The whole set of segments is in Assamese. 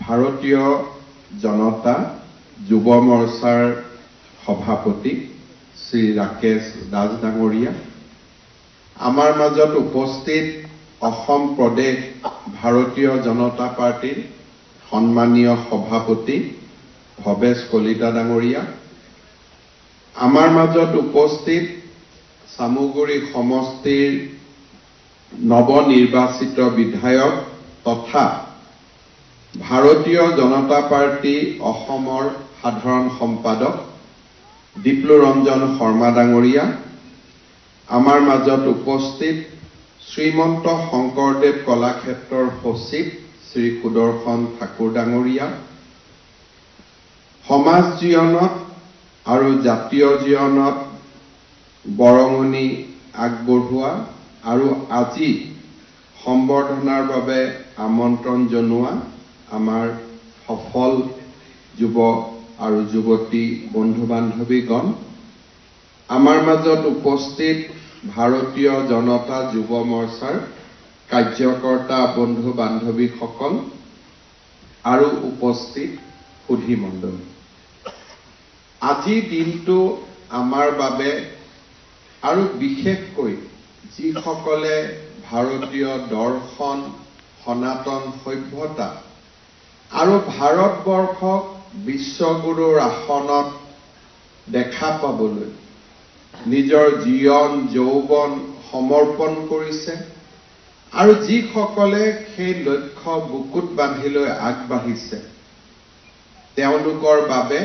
ভাৰতীয় জনতা যুৱ মৰ্চাৰ সভাপতি শ্ৰী ৰাকেশ দাস ডাঙৰীয়া, আমাৰ মাজত উপস্থিত অসম প্ৰদেশ ভাৰতীয় জনতা পাৰ্টিৰ সন্মানীয় সভাপতি ভৱেশ কলিতা ডাঙৰীয়া, আমাৰ মাজত উপস্থিত চামুগুৰি সমষ্টিৰ নৱনিৰ্বাচিত বিধায়ক তথা ভাৰতীয় জনতা পাৰ্টি অসমৰ সাধাৰণ সম্পাদক দীপ্লুৰঞ্জন শৰ্মা ডাঙৰীয়া, আমাৰ মাজত উপস্থিত শ্ৰীমন্ত শংকৰদেৱ কলাক্ষেত্ৰৰ সচিব শ্ৰী সুদৰ্শন ঠাকুৰ ডাঙৰীয়া, সমাজ জীৱনত আৰু জাতীয় জীৱনত বৰঙণি আগবঢ়োৱা আৰু আজি সম্বৰ্ধনাৰ বাবে আমন্ত্ৰণ জনোৱা আমাৰ সফল যুৱ আৰু যুৱতী বন্ধু বান্ধৱীগণ, আমাৰ মাজত উপস্থিত ভাৰতীয় জনতা যুৱ মৰ্চাৰ কাৰ্যকৰ্তা বন্ধু বান্ধৱীসকল আৰু উপস্থিত সুধী মণ্ডলী, আজিৰ দিনটো আমাৰ বাবে আৰু বিশেষকৈ যিসকলে ভাৰতীয় দৰ্শন, সনাতন সভ্যতা আৰু ভাৰতবৰ্ষক বিশ্বগুৰুৰ আসনত দেখা পাবলৈ নিজৰ জীৱন যৌৱন সমৰ্পণ কৰিছে আৰু যিসকলে সেই লক্ষ্য বুকুত বান্ধি লৈ আগবাঢ়িছে, তেওঁলোকৰ বাবে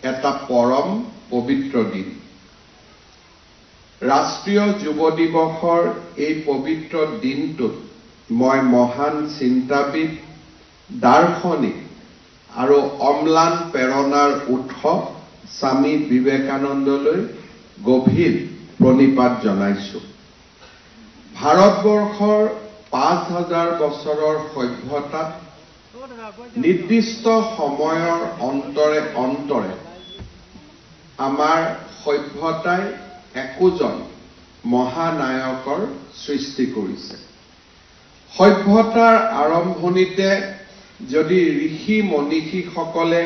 এটা পৰম পবিত্ৰ দিন। ৰাষ্ট্ৰীয় যুৱ দিৱসৰ এই পবিত্ৰ দিনটোত মই মহান চিন্তাবিদ, দাৰ্শনিক আৰু অম্লান প্ৰেৰণাৰ উৎস স্বামী বিবেকানন্দলৈ গভীৰ প্ৰণিপাত জনাইছো। ভাৰতবৰ্ষৰ ৫,০০০ বছৰৰ সভ্যতাত নিৰ্দিষ্ট সময়ৰ অন্তৰে অন্তৰে আমাৰ সভ্যতাই একোজন মহানায়কৰ সৃষ্টি কৰিছে। সভ্যতাৰ আৰম্ভণিতে যদি ঋষি মনীষীসকলে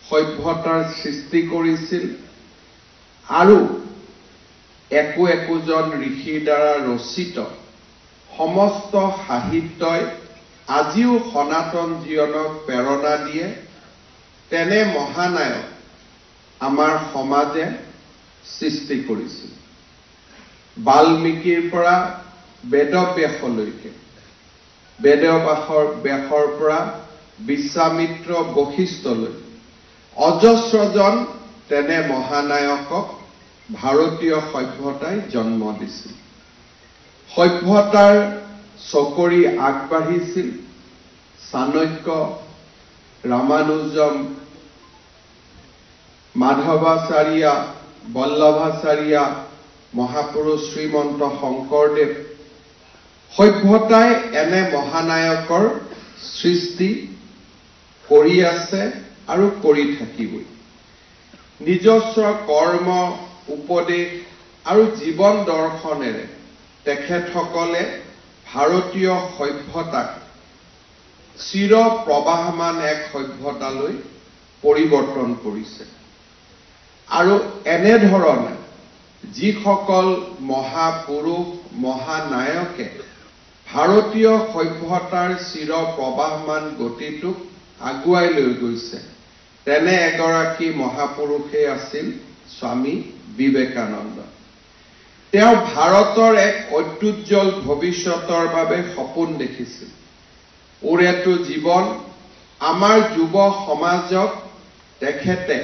সভ্যতাৰ সৃষ্টি কৰিছিল আৰু একোজন ঋষিৰ দ্বাৰা ৰচিত সমস্ত সাহিত্যই আজিও সনাতন জীৱনক প্ৰেৰণা দিয়ে, তেনে মহানায়ক আমাৰ সমাজে সৃষ্টি কৰিছিল। বাল্মীকিৰ পৰা বেদব্যাসলৈকে, বেদব্যাসৰ পৰা বিশ্বামিত্ৰ বশিষ্ঠলৈ অজস্ৰজন তেনে মহানায়কক ভাৰতীয় সভ্যতাই জন্ম দিছিল। সভ্যতাৰ চকৰি আগবাঢ়িছিল চাণক্য, ৰামানুজম, মাধৱাচাৰ্য, বল্লভাচাৰ্য, মহাপুৰুষ শ্ৰীমন্ত শংকৰদেৱ। সভ্যতাই এনে মহানায়কৰ সৃষ্টি কৰি আছে আৰু কৰি থাকিবই। নিজস্ব কৰ্ম, উপদেশ আৰু জীৱন দৰ্শনেৰে তেখেতসকলে ভাৰতীয় সভ্যতাক চিৰ প্ৰবাহমান এক সভ্যতালৈ পৰিৱৰ্তন কৰিছে। আৰু এনেধৰণে যিসকল মহাপুৰুষ, মহানায়কে ভাৰতীয় সভ্যতাৰ চিৰ প্ৰবাহমান গতিটোক আগুৱাই লৈ গৈছে, তেনে এগৰাকী মহাপুৰুষে আছিল স্বামী বিবেকানন্দ। তেওঁ ভাৰতৰ এক অত্যুজ্জ্বল ভৱিষ্যতৰ বাবে সপোন দেখিছিল। ওৰেটো জীৱন আমাৰ যুৱ সমাজক তেখেতে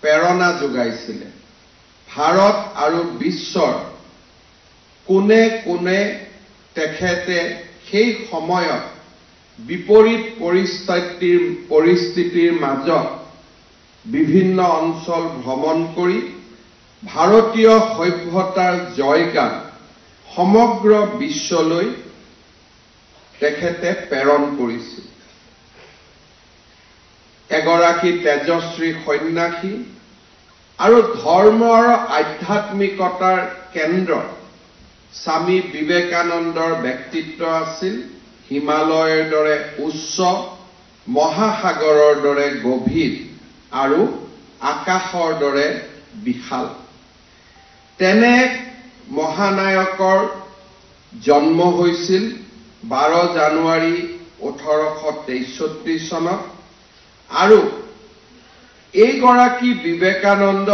প্ৰেৰণা যোগাইছিলে। ভাৰত আৰু বিশ্বৰ কোনে কোনে তেখেতে সেই সময়ত বিপৰীত পৰিস্থিতিৰ মাজত বিভিন্ন অঞ্চল ভ্ৰমণ কৰি ভাৰতীয় সভ্যতাৰ জয়গান সমগ্ৰ বিশ্বলৈ তেখেতে প্ৰেৰণ কৰিছিল। এগৰাকী তেজস্বী সন্যাসী আৰু ধৰ্ম আৰু আধ্যাত্মিকতাৰ কেন্দ্ৰ স্বামী বিবেকানন্দৰ ব্যক্তিত্ব আছিল হিমালয়ৰ দৰে উচ্চ মহাসাগৰৰ দৰে গভীৰ আৰু আকাশৰ দৰে বিশাল। তেনে মহানায়কৰ জন্ম হৈছিল 12 জানুৱাৰী 1863 চনত আৰু এইগৰাকী বিবেকানন্দ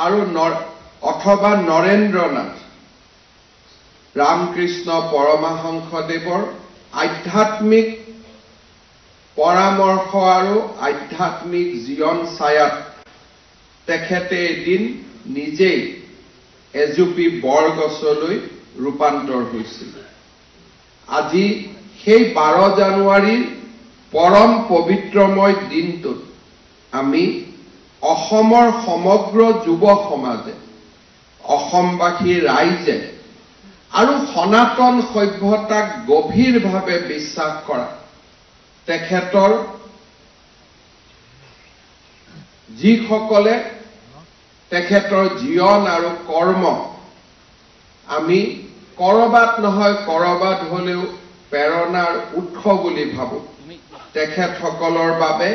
আৰু অথবা নৰেন্দ্ৰনাথ ৰামকৃষ্ণ পৰমহংসদেৱৰ আধ্যাত্মিক পৰামৰ্শ আৰু আধ্যাত্মিক জীৱন ছায়াত তেখেতে এদিন নিজেই এজুপি বৰগছলৈ ৰূপান্তৰ হৈছিল। আজি সেই 12 জানুৱাৰীৰ পৰম পবিত্ৰময় দিনটোত আমি অসমৰ সমগ্ৰ যুৱ সমাজে, অসমবাসী ৰাইজে আৰু সনাতন সভ্যতাক গভীৰভাৱে বিশ্বাস কৰা তেখেতৰ যিসকলে তেখেতৰ জীৱন আৰু কৰ্ম আমি কৰবাত নহয় কৰবাত হলেও প্ৰেৰণাৰ উৎস বুলি ভাবো। তেখেতসকলৰ বাবে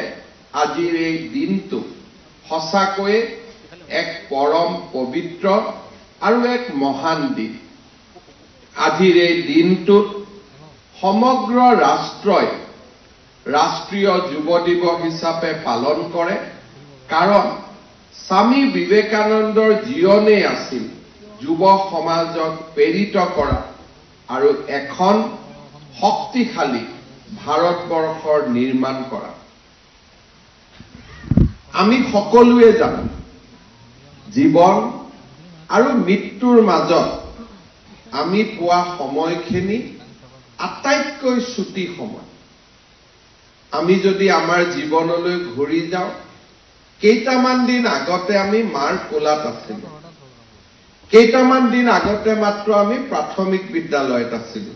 আজিৰ এই দিনটো সঁচাকৈয়ে এক পৰম পবিত্ৰ আৰু এক মহান দিন। আজিৰ এই দিনটোত সমগ্ৰ ৰাষ্ট্ৰই ৰাষ্ট্ৰীয় যুৱ দিৱস হিচাপে পালন কৰে, কাৰণ স্বামী বিবেকানন্দৰ জীৱনেই আছিল যুৱ সমাজক প্ৰেৰিত কৰা আৰু এখন শক্তিশালী ভাৰতবৰ্ষৰ নিৰ্মাণ কৰা। আমি সকলোৱে জানো জীৱন আৰু মৃত্যুৰ মাজত আমি পোৱা সময়খিনি আটাইতকৈ চুটি সময়। আমি যদি আমাৰ জীৱনলৈ ঘূৰি যাওঁ, কেইটামান দিন আগতে আমি মাৰ কোলাত আছিলো, কেইটামান দিন আগতে মাত্ৰ আমি প্ৰাথমিক বিদ্যালয়ত আছিলো,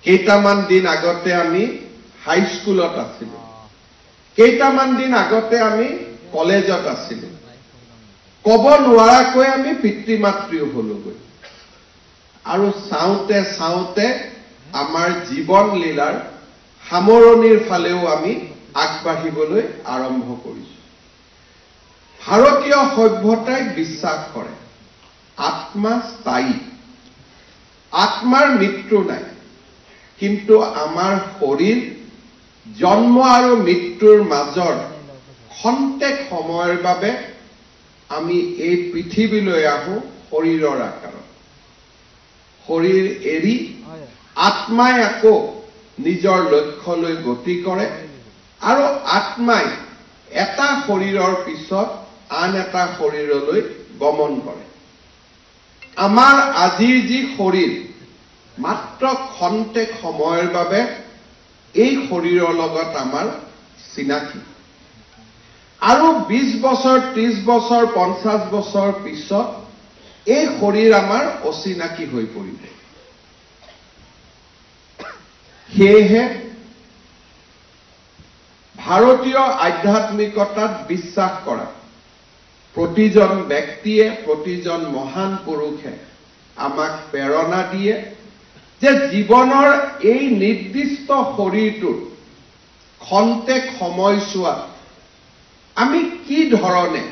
কেইটামান দিন আগতে আমি হাইস্কুলত আছিলো, কেইটামান দিন আগতে আমি কলেজত আছিলো। কব নোৱাৰাকৈ আমি পিতৃ মাতৃও হলোগৈ আৰু চাওঁতে চাওঁতে আমাৰ জীৱন লীলাৰ সামৰণিৰ ফালেও আমি আগবাঢ়িবলৈ আৰম্ভ কৰিছো। ভাৰতীয় সভ্যতাই বিশ্বাস কৰে আত্মা স্থায়ী, আত্মাৰ মৃত্যু নাই, কিন্তু আমাৰ শৰীৰ জন্ম আৰু মৃত্যুৰ মাজৰ খন্তেক সময়ৰ বাবে আমি এই পৃথিৱীলৈ আহো শৰীৰৰ আকাৰত। শৰীৰ এৰি আত্মাই আকৌ নিজৰ লক্ষ্যলৈ গতি কৰে আৰু আত্মাই এটা শৰীৰৰ পিছত আন এটা শৰীৰলৈ গমন কৰে। আমাৰ আজিৰ যি শৰীৰ মাত্ৰ খন্তেক সময়ৰ বাবে এই শৰীৰৰ লগত আমাৰ চিনাকি, আৰু 20 বছৰ 30 বছৰ 50 বছৰ পিছত এই শৰীৰ আমাৰ অচিনাকি হৈ পৰিব। সেয়েহে ভাৰতীয় আধ্যাত্মিকতাত বিশ্বাস কৰা প্ৰতিজন ব্যক্তিয়ে, প্ৰতিজন মহান পুৰুষে আমাক প্ৰেৰণা দিয়ে যে জীৱনৰ এই নিৰ্দিষ্ট শৰীৰটোৰ খন্তেক সময়ছোৱাত আমি কি ধৰণে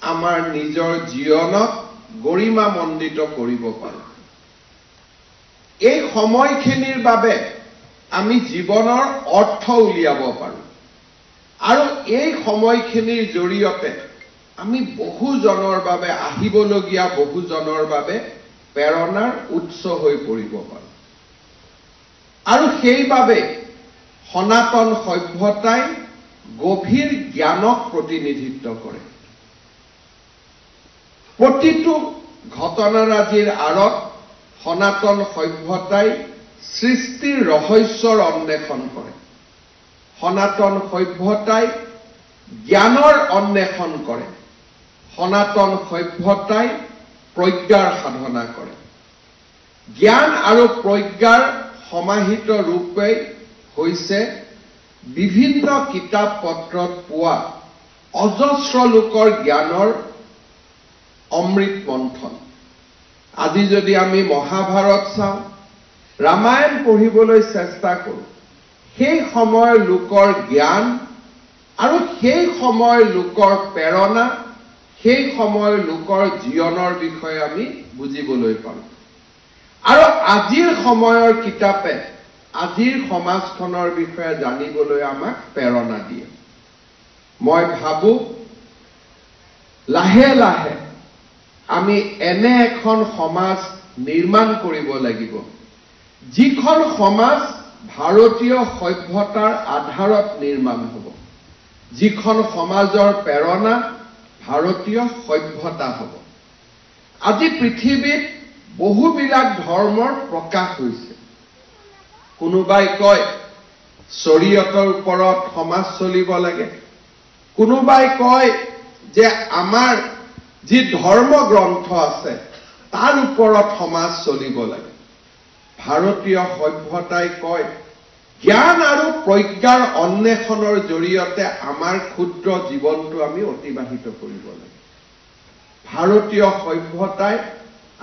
আমাৰ নিজৰ জীৱনক গৰিমামণ্ডিত কৰিব পাৰোঁ। এই সময়খিনিৰ বাবে আমি জীৱনৰ অৰ্থ উলিয়াব পাৰোঁ আৰু এই সময়খিনিৰ জৰিয়তে আমি বহুজনৰ বাবে, আহিবলগীয়া বহুজনৰ বাবে প্ৰেৰণাৰ উৎস হৈ পৰিব পাৰোঁ। আৰু সেইবাবে সনাতন সভ্যতাই গভীৰ জ্ঞানক প্ৰতিনিধিত্ব কৰে। প্ৰতিটো ঘটনাৰাজিৰ আঁৰত সনাতন সভ্যতাই সৃষ্টিৰ ৰহস্যৰ অন্বেষণ কৰে। সনাতন সভ্যতাই জ্ঞানৰ অন্বেষণ কৰে। সনাতন সভ্যতাই প্ৰজ্ঞাৰ সাধনা কৰে। জ্ঞান আৰু প্ৰজ্ঞাৰ সমাহিত ৰূপে হৈছে বিভিন্ন কিতাপ পত্ৰত পোৱা অজস্ৰ লোকৰ জ্ঞানৰ অমৃত মন্থন। আজি যদি আমি মহাভাৰত চাওঁ, ৰামায়ণ পঢ়িবলৈ চেষ্টা কৰোঁ, সেই সময়ৰ লোকৰ জ্ঞান আৰু সেই সময়ৰ লোকৰ প্ৰেৰণা, সেই সময়ৰ লোকৰ জীৱনৰ বিষয়ে আমি বুজিবলৈ পাৰোঁ। আৰু আজিৰ সময়ৰ কিতাপে আজিৰ সমাজখনৰ বিষয়ে জানিবলৈ আমাক প্ৰেৰণা দিয়ে। মই ভাবোঁ লাহে লাহে আমি এনে এখন সমাজ নিৰ্মাণ কৰিব লাগিব, যিখন সমাজ ভাৰতীয় সভ্যতাৰ আধাৰত নিৰ্মাণ হ'ব, যিখন সমাজৰ প্ৰেৰণা ভাৰতীয় সভ্যতা হ'ব। আজি পৃথিৱীত বহুবিলাক ধৰ্মৰ প্ৰকাশ হৈছে। কোনোবাই কয় শৰীয়তৰ ওপৰত সমাজ চলিব লাগে, কোনোবাই কয় যে আমাৰ যি ধৰ্ম গ্ৰন্থ আছে তাৰ ওপৰত সমাজ চলিব লাগে। ভাৰতীয় সভ্যতাই কয় জ্ঞান আৰু প্ৰজ্ঞাৰ অন্বেষণৰ জৰিয়তে আমাৰ ক্ষুদ্ৰ জীৱনটো আমি অতিবাহিত কৰিব লাগে। ভাৰতীয় সভ্যতাই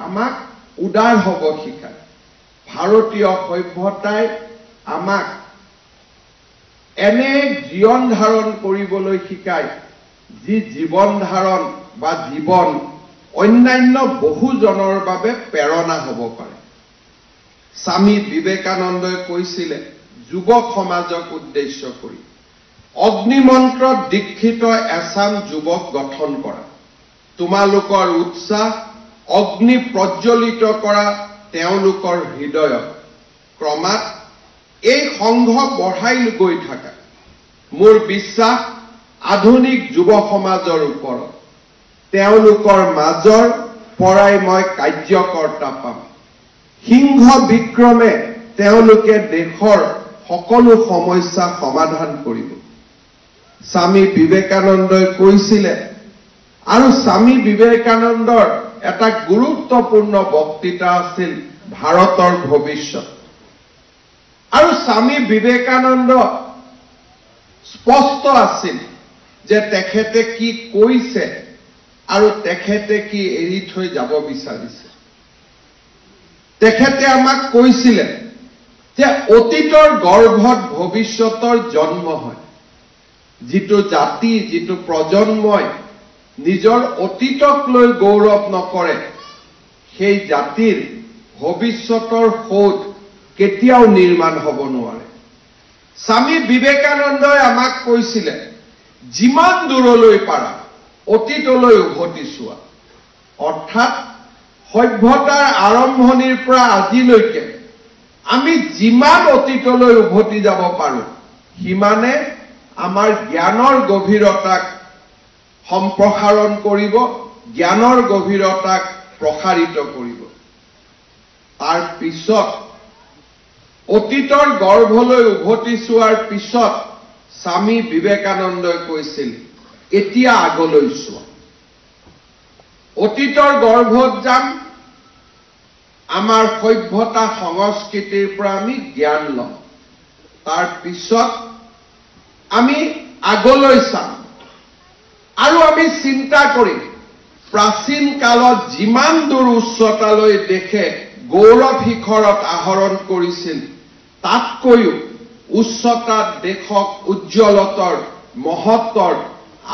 আমাক উদাৰ হ'ব শিকায়। ভাৰতীয় সভ্যতাই আমাক এনে জীৱন ধাৰণ কৰিবলৈ শিকায় যি জীৱন ধাৰণ বা জীৱন অন্যান্য বহুজনৰ বাবে প্ৰেৰণা হ'ব পাৰে। স্বামী বিবেকানন্দই কৈছিলে যুৱক সমাজক উদ্দেশ্য কৰি, অগ্নিমন্ত্ৰত দীক্ষিত এচাম যুৱক গঠন কৰা, তোমালোকৰ উৎসাহ অগ্নি প্ৰজ্বলিত কৰা তেওঁলোকৰ হৃদয়ত, ক্ৰমাৎ এই সংঘ বঢ়াই গৈ থাকা। মোৰ বিশ্বাস আধুনিক যুৱ সমাজৰ ওপৰত, তেওঁলোকৰ মাজৰ পৰাই মই কাৰ্যকৰ্তা পাম। সিংহ বিক্ৰমে তেওঁলোকে দেশৰ সকলো সমস্যা সমাধান কৰিব। স্বামী বিবেকানন্দই কৈছিলে, আৰু স্বামী বিবেকানন্দৰ এটা গুৰুত্বপূৰ্ণ বক্তৃতা আছিল ভাৰতৰ ভৱিষ্যত। আৰু স্বামী বিবেকানন্দ স্পষ্ট আছিল যে তেখেতে কি কৈছে আৰু তেখেতে কি এৰি থৈ যাব বিচাৰিছে। তেখেতে আমাক কৈছিলে যে অতীতৰ গৰ্ভত ভৱিষ্যতৰ জন্ম হয়। যিটো জাতি, যিটো প্ৰজন্মই নিজৰ অতীতক লৈ গৌৰৱ নকৰে, সেই জাতিৰ ভৱিষ্যতৰ সৌধ কেতিয়াও নিৰ্মাণ হ'ব নোৱাৰে। স্বামী বিবেকানন্দই আমাক কৈছিলে যিমান দূৰলৈ পাৰা অতীতলৈ উভতি চোৱা। অৰ্থাৎ সভ্যতাৰ আৰম্ভণিৰ পৰা আজিলৈকে আমি যিমান অতীতলৈ উভতি যাব পাৰোঁ, সিমানে আমাৰ জ্ঞানৰ গভীৰতাক সম্প্ৰসাৰণ কৰিব, জ্ঞানৰ গভীৰতাক প্ৰসাৰিত কৰিব। তাৰ পিছত অতীতৰ গৰ্ভলৈ উভতি চোৱাৰ পিছত স্বামী বিবেকানন্দই কৈছিল এতিয়া আগলৈ চোৱা। অতীতৰ গৰ্ভত যাম, আমাৰ সভ্যতা সংস্কৃতিৰ পৰা আমি জ্ঞান লম। তাৰ পিছত আমি আগলৈ চাম আৰু আমি চিন্তা কৰিম প্ৰাচীন কালত যিমান দূৰ উচ্চতালৈ দেশে গৌৰৱ শিখৰত আহৰণ কৰিছিল, তাতকৈও উচ্চতাত দেশক উজ্জ্বলতৰ মহত্বৰ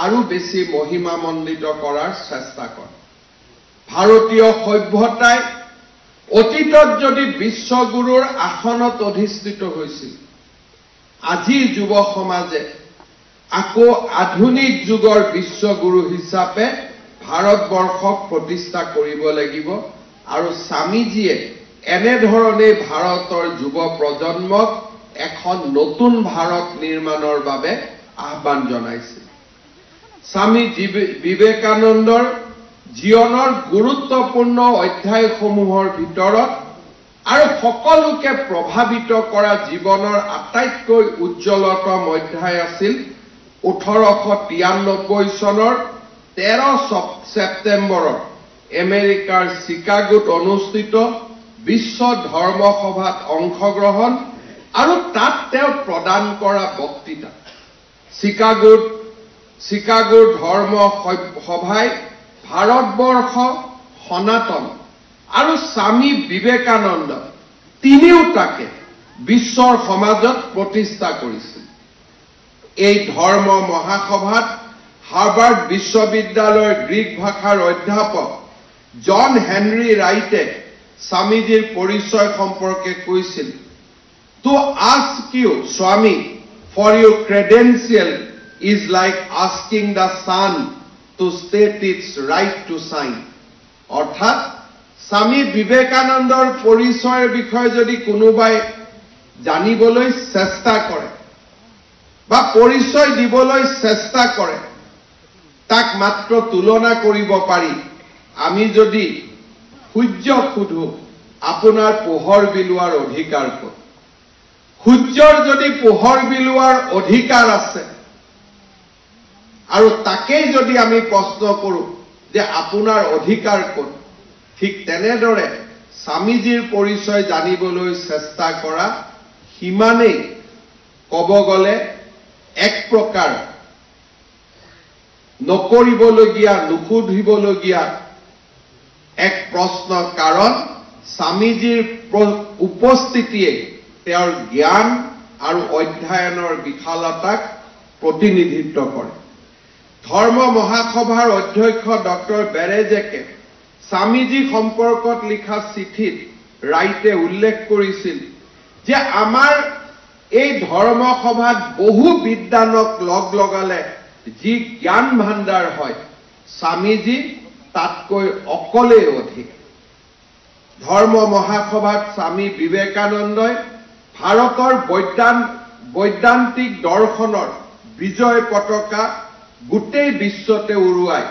আৰু বেছি মহিমামণ্ডিত কৰাৰ চেষ্টা কৰে। ভাৰতীয় সভ্যতাই অতীতত যদি বিশ্বগুৰুৰ আসনত অধিষ্ঠিত হৈছিল, আজিৰ যুৱ সমাজে আকৌ আধুনিক যুগৰ বিশ্বগুৰু হিচাপে ভাৰতবৰ্ষক প্ৰতিষ্ঠা কৰিব লাগিব। আৰু স্বামীজীয়ে এনেধৰণে ভাৰতৰ যুৱ প্ৰজন্মক এখন নতুন ভাৰত নিৰ্মাণৰ বাবে আহ্বান জনাইছিল। স্বামী বিবেকানন্দৰ জীৱনৰ গুৰুত্বপূৰ্ণ অধ্যায়সমূহৰ ভিতৰত আৰু সকলোকে প্ৰভাৱিত কৰা জীৱনৰ আটাইতকৈ উজ্জ্বলতম অধ্যায় আছিল 1893 চনৰ 13 ছেপ্টেম্বৰত আমেৰিকাৰ চিকাগোত অনুষ্ঠিত বিশ্ব ধৰ্ম সভাত অংশগ্ৰহণ আৰু তাত তেওঁ প্ৰদান কৰা বক্তৃতা। চিকাগোৰ ধৰ্ম সভাই ভাৰতবৰ্ষ, সনাতন আৰু স্বামী বিবেকানন্দ তিনিওটাকে বিশ্বৰ সমাজত প্ৰতিষ্ঠা কৰিছিল। এই ধৰ্ম মহাসভাত হাৰ্ভাৰ্ড বিশ্ববিদ্যালয়ৰ গ্ৰীক ভাষাৰ অধ্যাপক জন হেনৰি ৰাইটে স্বামীজীৰ পৰিচয় সম্পৰ্কে কৈছিল, "To ask you, Swami, for your credential is like asking the sun to state its right to shine." অৰ্থাৎ স্বামী বিবেকানন্দৰ পৰিচয়ৰ বিষয়ে যদি কোনোবাই জানিবলৈ চেষ্টা কৰে বা পৰিচয় দিবলৈ চেষ্টা কৰে, তাক মাত্ৰ তুলনা কৰিব পাৰি আমি যদি সূৰ্যক সুধো আপোনাৰ পোহৰ বিলোৱাৰ অধিকাৰ ক'ত। সূৰ্যৰ যদি পোহৰ বিলোৱাৰ অধিকাৰ আছে আৰু তাকেই যদি আমি প্ৰশ্ন কৰোঁ যে আপোনাৰ অধিকাৰ ক'ত, ঠিক তেনেদৰে স্বামীজীৰ পৰিচয় জানিবলৈ চেষ্টা কৰা সিমানেই ক'ব গ'লে এক প্ৰকাৰ নকৰিবলগীয়া, নুসুধিবলগীয়া এক প্ৰশ্ন, কাৰণ স্বামীজীৰ উপস্থিতিয়ে তেওঁৰ জ্ঞান আৰু অধ্যয়নৰ বিশালতাক প্ৰতিনিধিত্ব কৰে। ধৰ্ম মহাসভাৰ অধ্যক্ষ ডক্টৰ বেৰেজেকে স্বামীজী সম্পৰ্কত লিখা চিঠিত ৰাইটে উল্লেখ কৰিছিল যে আমাৰ এই ধৰ্ম সভাত বহু বিদ্বানক লগালে যি জ্ঞান ভাণ্ডাৰ হয়, স্বামীজী তাতকৈ অকলেই অধিক। ধৰ্ম মহাসভাত স্বামী বিবেকানন্দই ভাৰতৰ বৈদান্তিক দৰ্শনৰ বিজয় পতাকা গোটেই বিশ্বতে উৰুৱাই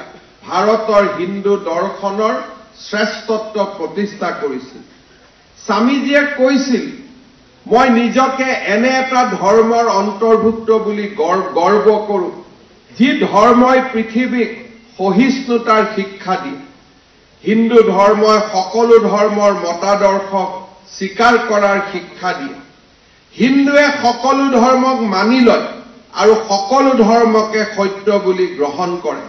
ভাৰতৰ হিন্দু দৰ্শনৰ শ্ৰেষ্ঠত্ব প্ৰতিষ্ঠা কৰিছিল। স্বামীজীয়ে কৈছিল, "মই নিজকে এনে এটা ধৰ্মৰ অন্তৰ্ভুক্ত বুলি গৰ্ব কৰোঁ যি ধৰ্মই পৃথিৱীক সহিষ্ণুতাৰ শিক্ষা দিয়ে। হিন্দু ধৰ্মই সকলো ধৰ্মৰ মতাদৰ্শক স্বীকাৰ কৰাৰ শিক্ষা দিয়ে। হিন্দুৱে সকলো ধৰ্মক মানি লয় আৰু সকলো ধৰ্মকে সত্য বুলি গ্ৰহণ কৰে।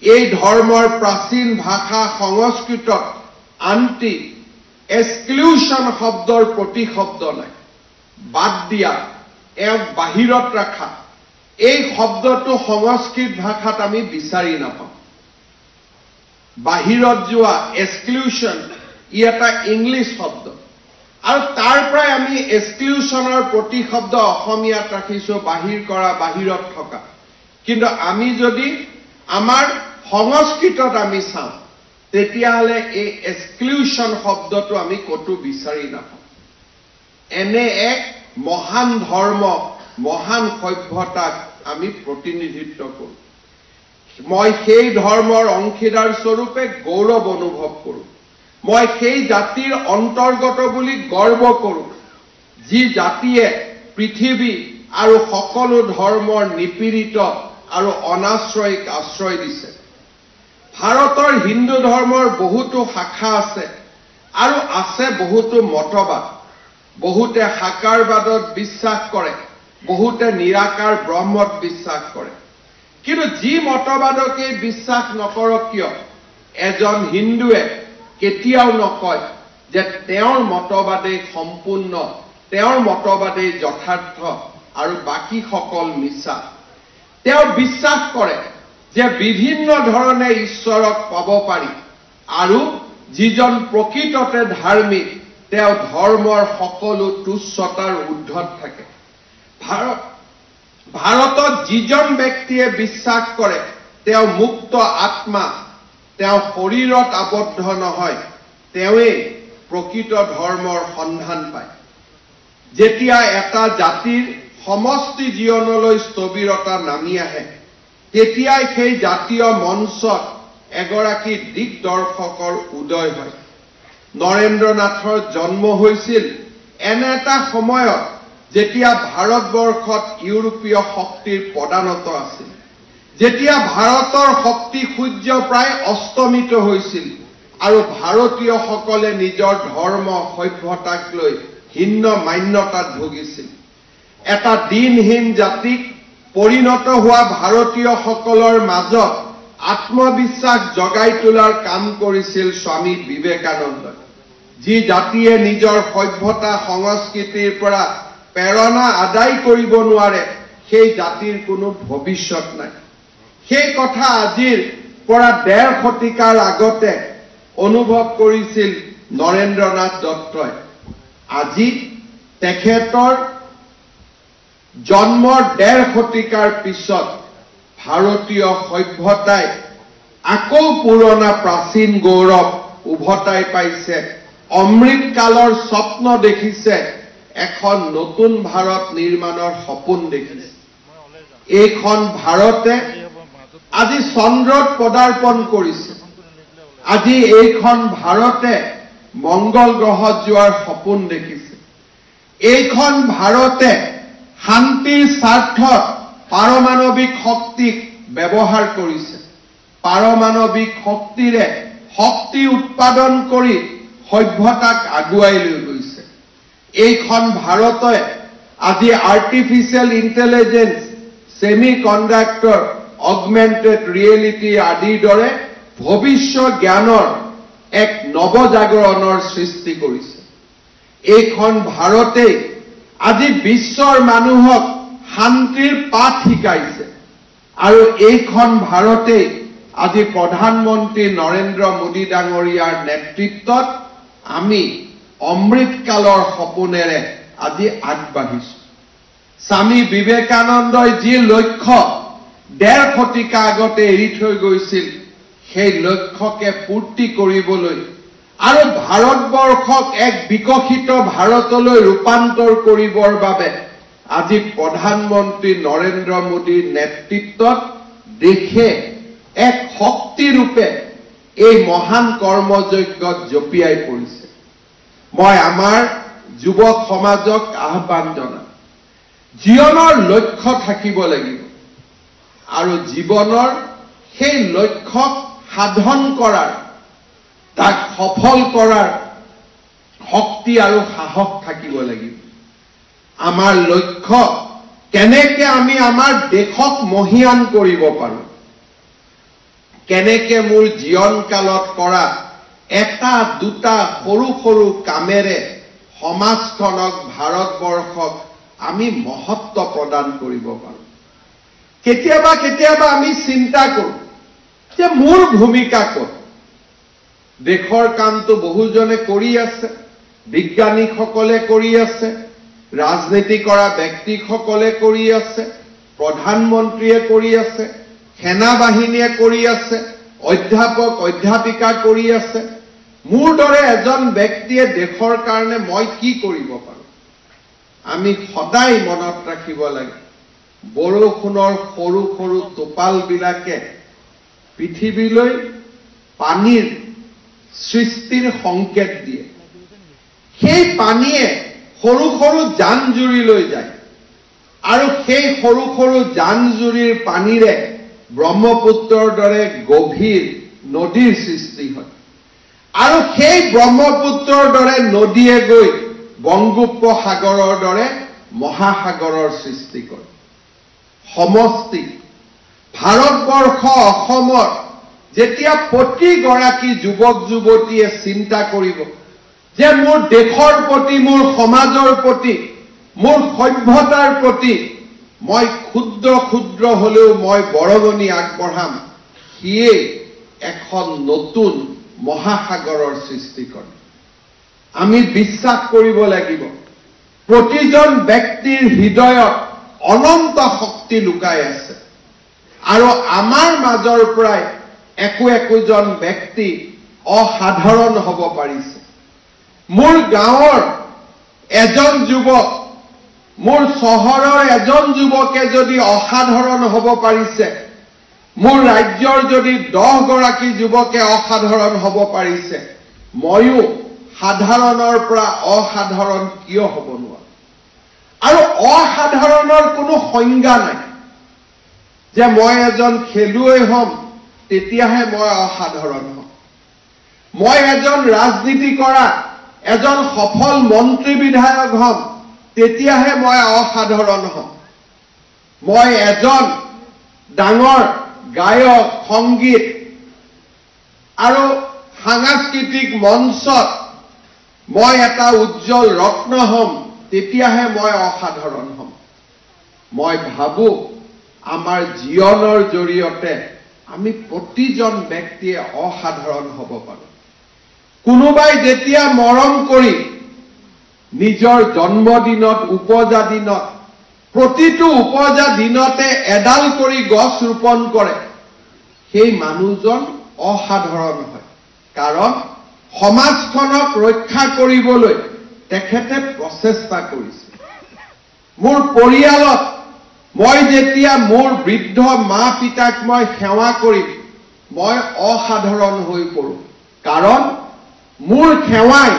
এই ধৰ্মৰ প্ৰাচীন ভাষা সংস্কৃতত আনটি এক্সক্লুশ্যন শব্দৰ প্ৰতিশব্দ নাই। বাদ দিয়া, এক বাহিৰত ৰাখা, এই শব্দটো সংস্কৃত ভাষাত আমি বিচাৰি নাপাওঁ। বাহিৰত যোৱা এক্সক্লুশ্যন, ই এটা ইংলিছ শব্দ, আৰু তাৰ পৰাই আমি এক্সক্লুশ্যনৰ প্ৰতিশব্দ অসমীয়াত ৰাখিছো, বাহিৰ কৰা, বাহিৰত থকা। কিন্তু আমি যদি আমাৰ সংস্কৃতত আমি চাওঁ, তেতিয়াহ'লে এই এক্সক্লুশ্যন শব্দটো আমি ক'তো বিচাৰি নাপাওঁ। এনে এক মহান ধৰ্ম, মহান সভ্যতাক আমি প্ৰতিনিধিত্ব কৰোঁ। মই সেই ধৰ্মৰ অংশীদাৰ স্বৰূপে গৌৰৱ অনুভৱ কৰোঁ। মই সেই জাতিৰ অন্তৰ্গত বুলি গৰ্ব কৰোঁ, যি জাতিয়ে পৃথিৱী আৰু সকলো ধৰ্মৰ নিপীড়িত আৰু অনাশ্ৰয়ক আশ্ৰয় দিছে। ভাৰতৰ হিন্দু ধৰ্মৰ বহুতো শাখা আছে আৰু আছে বহুতো মতবাদ। বহুতে সাকাৰবাদত বিশ্বাস কৰে, বহুতে নিৰাকাৰ ব্ৰহ্মত বিশ্বাস কৰে। কিন্তু যি মতবাদকে বিশ্বাস নকৰক কিয়, এজন হিন্দুৱে কেতিয়াও নকয় যে তেওঁৰ মতবাদেই সম্পূৰ্ণ, তেওঁৰ মতবাদেই যথাৰ্থ আৰু বাকীসকল মিছা। তেওঁ বিশ্বাস কৰে যে বিভিন্ন ধৰণে ঈশ্বৰক পাব পাৰি আৰু যিজন প্ৰকৃততে ধাৰ্মিক তেওঁ ধৰ্মৰ সকলো তুচ্ছতাৰ ঊৰ্ধত থাকে। ভাৰতত যিজন ব্যক্তিয়ে বিশ্বাস কৰে তেওঁ মুক্ত আত্মা, তেওঁ শৰীৰত আবদ্ধ নহয়, তেওঁৱেই প্ৰকৃত ধৰ্মৰ সন্ধান পায়। যেতিয়া এটা জাতিৰ সমষ্টি জীৱনলৈ স্থবিৰতা নামি আহে, তেতিয়াই সেই জাতীয় মঞ্চত এগৰাকী দিগদৰ্শকৰ উদয় হয়। নৰেন্দ্ৰ নাথৰ জন্ম হৈছিল এনে এটা সময়ত যেতিয়া ভাৰতবৰ্ষত ইউৰোপীয় শক্তিৰ প্ৰদানত আছিল, যেতিয়া ভাৰতৰ শক্তি সূৰ্য প্ৰায় অস্তমিত হৈছিল আৰু ভাৰতীয়সকলে নিজৰ ধৰ্ম সভ্যতাক লৈ ভিন্ন মান্যতাত ভুগিছিল। এটা দিনহীন জাতিক পৰিণত হোৱা ভাৰতীয়সকলৰ মাজত আত্মবিশ্বাস জগাই তোলাৰ কাম কৰিছিল স্বামী বিবেকানন্দই। যি জাতিয়ে নিজৰ সভ্যতা সংস্কৃতিৰ পৰা প্ৰেৰণা আদায় কৰিব নোৱাৰে সেই জাতিৰ কোনো ভৱিষ্যত নাই। সেই কথা আজিৰ পৰা ১.৫ শতিকাৰ আগতে অনুভৱ কৰিছিল নৰেন্দ্ৰ নাথ দত্তই। আজি তেখেতৰ জন্মৰ ১.৫ শতিকাৰ পিছত ভাৰতীয় সভ্যতাই আকৌ পুৰণা প্ৰাচীন গৌৰৱ উভতাই পাইছে। অমৃতকালৰ স্বপ্ন দেখিছে, এখন নতুন ভাৰত নিৰ্মাণৰ সপোন দেখিছে। এইখন ভাৰতে আজি চন্দ্ৰত পদাৰ্পণ কৰিছে। আজি এইখন ভাৰতে মংগল গ্ৰহত যোৱাৰ সপোন দেখিছে। এইখন ভাৰতে শান্তিৰ স্বাৰ্থত পাৰমাণৱিক শক্তিক ব্যৱহাৰ কৰিছে। পাৰমাণৱিক শক্তিৰে শক্তি উৎপাদন কৰি সভ্যতাক আগুৱাই লৈ গৈছে। এইখন ভাৰতে আজি artificial intelligence, semi conductor, augmented reality আদিৰ দৰে ভৱিষ্য জ্ঞানৰ এক নৱজাগৰণৰ সৃষ্টি কৰিছে। এইখন ভাৰতেই আজি বিশ্বৰ মানুহক শান্তিৰ পাঠ শিকাইছে। আৰু এইখন ভাৰতেই আজি প্ৰধানমন্ত্ৰী নৰেন্দ্ৰ মোদী ডাঙৰীয়াৰ নেতৃত্বত আমি অমৃতকালৰ সপোনেৰে আজি আগবাঢ়িছো। স্বামী বিবেকানন্দই যি লক্ষ্য ১.৫ শতিকা আগতে এৰি থৈ গৈছিল, সেই লক্ষ্যকে পূৰ্তি কৰিবলৈ আৰু ভাৰতবৰ্ষক এক বিকশিত ভাৰতলৈ ৰূপান্তৰ কৰিবৰ বাবে আজি প্ৰধানমন্ত্ৰী নৰেন্দ্ৰ মোদীৰ নেতৃত্বত দেশে এক শক্তিৰূপে এই মহান কৰ্মযজ্ঞত জঁপিয়াই পৰিছে। মই আমাৰ যুৱক সমাজক আহ্বান জনাম, জীৱনৰ লক্ষ্য থাকিব লাগিব আৰু জীৱনৰ সেই লক্ষ্যক সাধন কৰাৰ, তাক সফল কৰাৰ শক্তি আৰু সাহস থাকিব লাগিব। আমাৰ লক্ষ্য কেনেকে আমি আমাৰ দেশক মহিয়ান কৰিব পাৰোঁ, কেনেকে মোৰ জীৱনকালত কৰা এটা দুটা সৰু সৰু কামেৰে সমাজখনক, ভাৰতবৰ্ষক আমি মহত্ব প্ৰদান কৰিব পাৰোঁ। কেতিয়াবা কেতিয়াবা আমি চিন্তা কৰোঁ যে মোৰ ভূমিকা ক'ত। দেশৰ কামটো বহুজনে কৰি আছে, বিজ্ঞানীসকলে কৰি আছে, ৰাজনীতি কৰা ব্যক্তিসকলে কৰি আছে, প্ৰধানমন্ত্ৰীয়ে কৰি আছে, সেনা বাহিনীয়ে কৰি আছে, অধ্যাপক অধ্যাপিকা কৰি আছে। মোৰ দৰে এজন ব্যক্তিয়ে দেশৰ কাৰণে মই কি কৰিব পাৰোঁ? আমি সদায় মনত ৰাখিব লাগে, বৰষুণৰ সৰু সৰু টোপালবিলাকে পৃথিৱীলৈ পানীৰ সৃষ্টিৰ সংকেত দিয়ে। সেই পানীয়ে সৰু সৰু জান-জুৰি লৈ যায় আৰু সেই সৰু সৰু জান-জুৰিৰ পানীৰে ব্ৰহ্মপুত্ৰৰ দৰে গভীৰ নদীৰ সৃষ্টি হয় আৰু সেই ব্ৰহ্মপুত্ৰৰ দৰে নদীয়ে গৈ বংগোপসাগৰৰ দৰে মহাসাগৰৰ সৃষ্টি কৰে। সমষ্টি ভাৰতবৰ্ষ, অসমৰ যেতিয়া প্ৰতিগৰাকী যুৱক যুৱতীয়ে চিন্তা কৰিব যে মোৰ দেশৰ প্ৰতি, মোৰ সমাজৰ প্ৰতি, মোৰ সভ্যতাৰ প্ৰতি মই ক্ষুদ্ৰ ক্ষুদ্ৰ হলেও মই বৰঙণি আগবঢ়াম, সিয়েই এখন নতুন মহাসাগৰৰ সৃষ্টি কৰে। আমি বিশ্বাস কৰিব লাগিব, প্ৰতিজন ব্যক্তিৰ হৃদয়ত অনন্ত শক্তি লুকাই আছে আৰু আমাৰ মাজৰ পৰাই একোজন ব্যক্তি অসাধাৰণ হ'ব পাৰিছে। মোৰ গাঁৱৰ এজন যুৱক, মোৰ চহৰৰ এজন যুৱকে যদি অসাধাৰণ হ'ব পাৰিছে, মোৰ ৰাজ্যৰ যদি 10 গৰাকী যুৱকে অসাধাৰণ হ'ব পাৰিছে, ময়ো সাধাৰণৰ পৰা অসাধাৰণ কিয় হ'ব নোৱাৰো? আৰু অসাধাৰণৰ কোনো সংজ্ঞা নাই যে মই এজন খেলুৱৈ হ'ম তেতিয়াহে মই অসাধাৰণ হ'ম, মই এজন ৰাজনীতি কৰা এজন সফল মন্ত্ৰী বিধায়ক হ'ম তেতিয়াহে মই অসাধাৰণ হ'ম, মই এজন ডাঙৰ গায়ক, সংগীত আৰু সাংস্কৃতিক মঞ্চত মই এটা উজ্জ্বল ৰত্ন হম, তেতিয়াহে মই অসাধাৰণ হম। মই ভাবো আমাৰ জীৱনৰ জৰিয়তে আমি প্ৰতিজন ব্যক্তিয়ে অসাধাৰণ হ'ব পাৰো। কোনোবাই যেতিয়া মৰম কৰি নিজৰ জন্মদিনত উপজা দিনত প্ৰতিটো উপজা দিনতে এডাল কৰি গছ ৰোপণ কৰে, সেই মানুহজন অসাধাৰণ হয়। কাৰণ সমাজখনক ৰক্ষা কৰিবলৈ তেখেতে প্ৰচেষ্টা কৰিছে। মোৰ পৰিয়ালত মই যেতিয়া মোৰ বৃদ্ধ মা পিতাক মই সেৱা কৰিম, মই অসাধাৰণ হৈ পৰো। কাৰণ মোৰ সেৱাই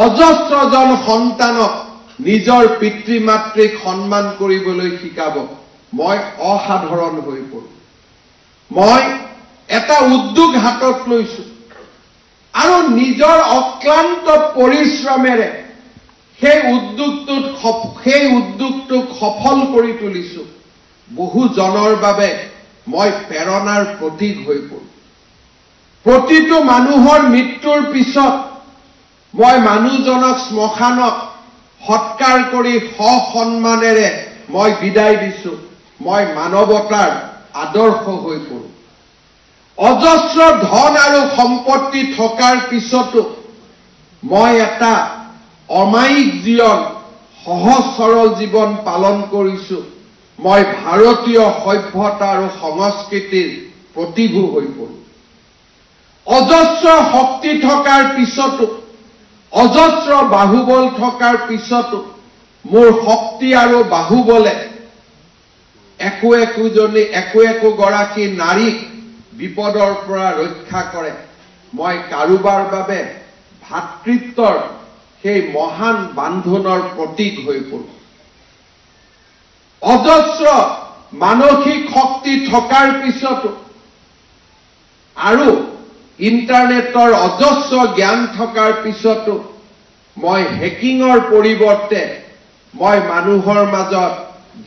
অজস্ৰজন সন্তানক নিজৰ পিতৃ মাতৃক সন্মান কৰিবলৈ শিকাব। মই অসাধাৰণ হৈ পৰো। মই এটা উদ্যোগ হাতত লৈছো আৰু নিজৰ অক্লান্ত পৰিশ্ৰমেৰে সেই উদ্যোগটোক সফল কৰি তুলিছো। বহুজনৰ বাবে মই প্ৰেৰণাৰ প্ৰতীক হৈ পৰো। প্ৰতিটো মানুহৰ মৃত্যুৰ পিছত মই মানুহজনক শ্মশানত সৎকাৰ কৰি সসন্মানেৰে মই বিদায় দিছো। মই মানৱতাৰ আদৰ্শ হৈ পৰো। অজস্ৰ ধন আৰু সম্পত্তি থকাৰ পিছতো মই এটা অমায়িক জীৱন, সহজ সৰল জীৱন পালন কৰিছো। মই ভাৰতীয় সভ্যতা আৰু সংস্কৃতিৰ প্ৰতিভূ হৈ পৰো। অজস্ৰ শক্তি থকাৰ পিছতো, অজস্ৰ বাহুবল থকাৰ পিছতো মোৰ শক্তি আৰু বাহুবলে একো একোগৰাকী নাৰীক বিপদৰ পৰা ৰক্ষা কৰে। মই কাৰোবাৰ বাবে ভাতৃত্বৰ সেই মহান বান্ধোনৰ প্ৰতীক হৈ পৰো। অজস্ৰ মানসিক শক্তি থকাৰ পিছতো আৰু ইণ্টাৰনেটৰ অজস্ৰ জ্ঞান থকাৰ পিছতো মই হেকিঙৰ পৰিৱৰ্তে মই মানুহৰ মাজত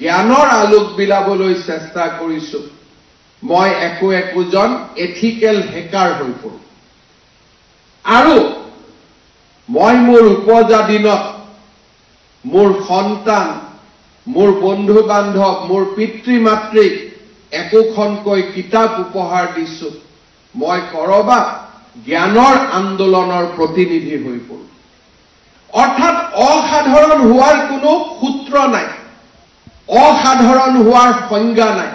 জ্ঞানৰ আলোক বিলাবলৈ চেষ্টা কৰিছো। মই একোজন এথিকেল হেকাৰ হৈ পৰো। আৰু মই মোৰ উপজা দিনত মোৰ সন্তান, মোৰ বন্ধু বান্ধৱ, মোৰ পিতৃ মাতৃক একোখনকৈ কিতাপ উপহাৰ দিছো। মই কৰবাত জ্ঞানৰ আন্দোলনৰ প্ৰতিনিধি হৈ পৰো। অৰ্থাৎ অসাধাৰণ হোৱাৰ কোনো সূত্ৰ নাই, অসাধাৰণ হোৱাৰ সংজ্ঞা নাই।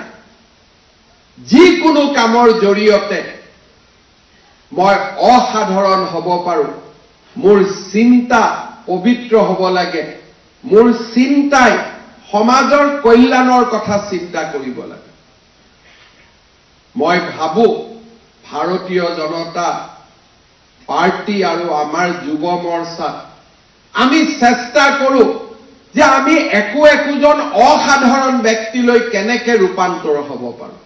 যিকোনো কামৰ জৰিয়তে মই অসাধাৰণ হ'ব পাৰো। মোৰ চিন্তা পবিত্ৰ হ'ব লাগে। মোৰ চিন্তাই সমাজৰ কল্যাণৰ কথা চিন্তা কৰিব লাগে। মই ভাবো ভাৰতীয় জনতা পাৰ্টি আৰু আমাৰ যুৱ মৰ্চা আমি চেষ্টা কৰো যে আমি একোজন অসাধাৰণ ব্যক্তিলৈ কেনেকে ৰূপান্তৰ হ'ব পাৰো।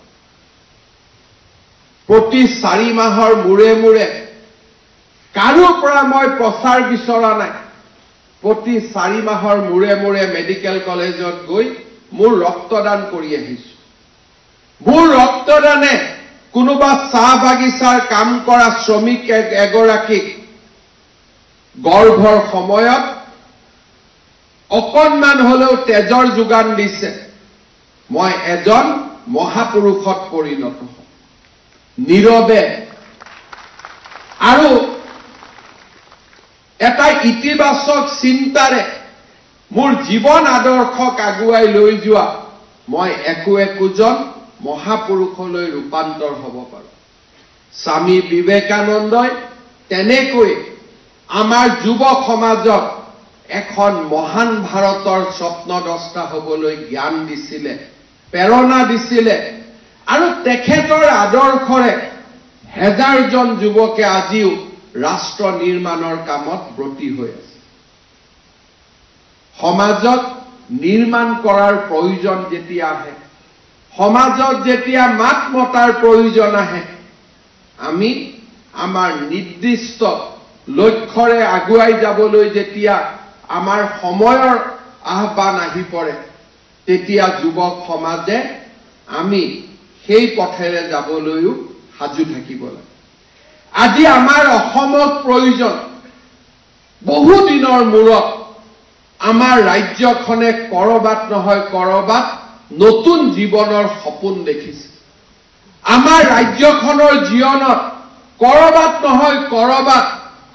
প্ৰতি 4 মাহৰ মূৰে মূৰে কাৰো পৰা মই প্ৰচাৰ বিচৰা নাই। প্ৰতি 4 মাহৰ মূৰে মূৰে মেডিকেল কলেজত গৈ মোৰ ৰক্তদান কৰি আহিছো। মোৰ ৰক্তদানে কোনোবা চাহ বাগিচাৰ কাম কৰা শ্ৰমিক এগৰাকীক গৰ্ভৰ সময়ত অকণমান হলেও তেজৰ যোগান দিছে। মই এজন মহাপুৰুষত পৰিণত হম। নীৰৱে আৰু এটা ইতিবাচক চিন্তাৰে মোৰ জীৱন আদৰ্শক আগুৱাই লৈ যোৱা মই একোজন মহাপুৰুষলৈ ৰূপান্তৰ হ'ব পাৰো। স্বামী বিবেকানন্দই তেনেকৈ আমাৰ যুৱ সমাজক এখন মহান ভাৰতৰ স্বপ্নদ্ৰষ্টা হ'বলৈ জ্ঞান দিছিলে, প্ৰেৰণা দিছিলে। আৰু তেখেতৰ আদৰ্শৰে হেজাৰজন যুৱকে আজিও ৰাষ্ট্ৰ নিৰ্মাণৰ কামত ব্ৰতী হৈ আছে। সমাজত নিৰ্মাণ কৰাৰ প্ৰয়োজন যেতিয়া আহে, সমাজত যেতিয়া মাত মতাৰ প্ৰয়োজন আহে, আমি আমাৰ নিৰ্দিষ্ট লক্ষ্যৰে আগুৱাই যাবলৈ যেতিয়া আমাৰ সময়ৰ আহ্বান আহি পৰে, তেতিয়া যুৱক সমাজে আমি সেই পথেৰে যাবলৈও সাজু থাকিব লাগে। আজি আমাৰ অসমত প্ৰয়োজন বহু দিনৰ মূৰত আমাৰ ৰাজ্যখনে কৰবাত নহয় কৰবাত নতুন জীৱনৰ সপোন দেখিছে। আমাৰ ৰাজ্যখনৰ জীৱনত কৰবাত নহয় কৰবাত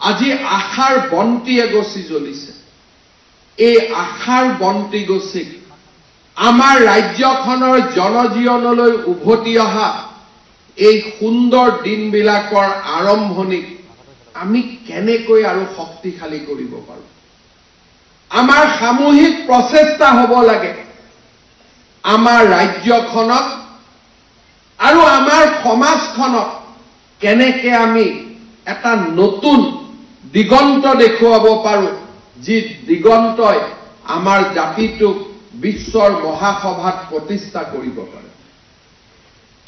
আজি আশাৰ বন্তি এগছি জ্বলিছে। এই আশাৰ বন্তি গছিক আমাৰ ৰাজ্যখনৰ জনজীৱনলৈ উভতি অহা এই সুন্দৰ দিনবিলাকৰ আৰম্ভণিক আমি কেনেকৈ আৰু শক্তিশালী কৰিব পাৰোঁ? আমাৰ সামূহিক প্ৰচেষ্টা হ'ব লাগে আমাৰ ৰাজ্যখনক আৰু আমাৰ সমাজখনক কেনেকে আমি এটা নতুন দিগন্ত দেখুৱাব পাৰোঁ, যি দিগন্তই আমাৰ জাতিটোক বিশ্বৰ মহাসভাত প্ৰতিষ্ঠা কৰিব পাৰে।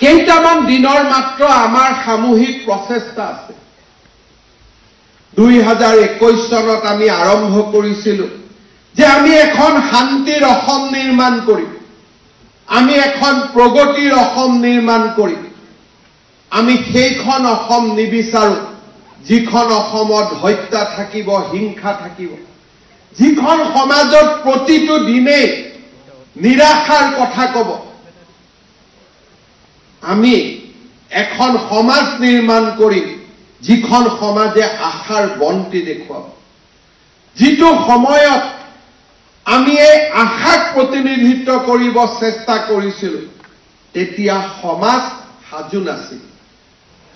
কেইটামান দিনৰ মাত্ৰ আমাৰ সামূহিক প্ৰচেষ্টা আছে। 2021 চনত আমি আৰম্ভ কৰিছিলোঁ যে আমি এখন শান্তিৰ অসম নিৰ্মাণ কৰিম, আমি এখন প্ৰগতিৰ অসম নিৰ্মাণ কৰিম। আমি সেইখন অসম নিবিচাৰোঁ যিখন অসমত হত্যা থাকিব, হিংসা থাকিব, যিখন সমাজত প্ৰতিটো দিনেই নিৰাশাৰ কথা ক'ব। আমি এখন সমাজ নিৰ্মাণ কৰিম যিখন সমাজে আশাৰ বন্তি দেখুৱাব। যিটো সময়ত আমি এই আশাক প্ৰতিনিধিত্ব কৰিব চেষ্টা কৰিছিলোঁ তেতিয়া সমাজ সাজু নাছিল।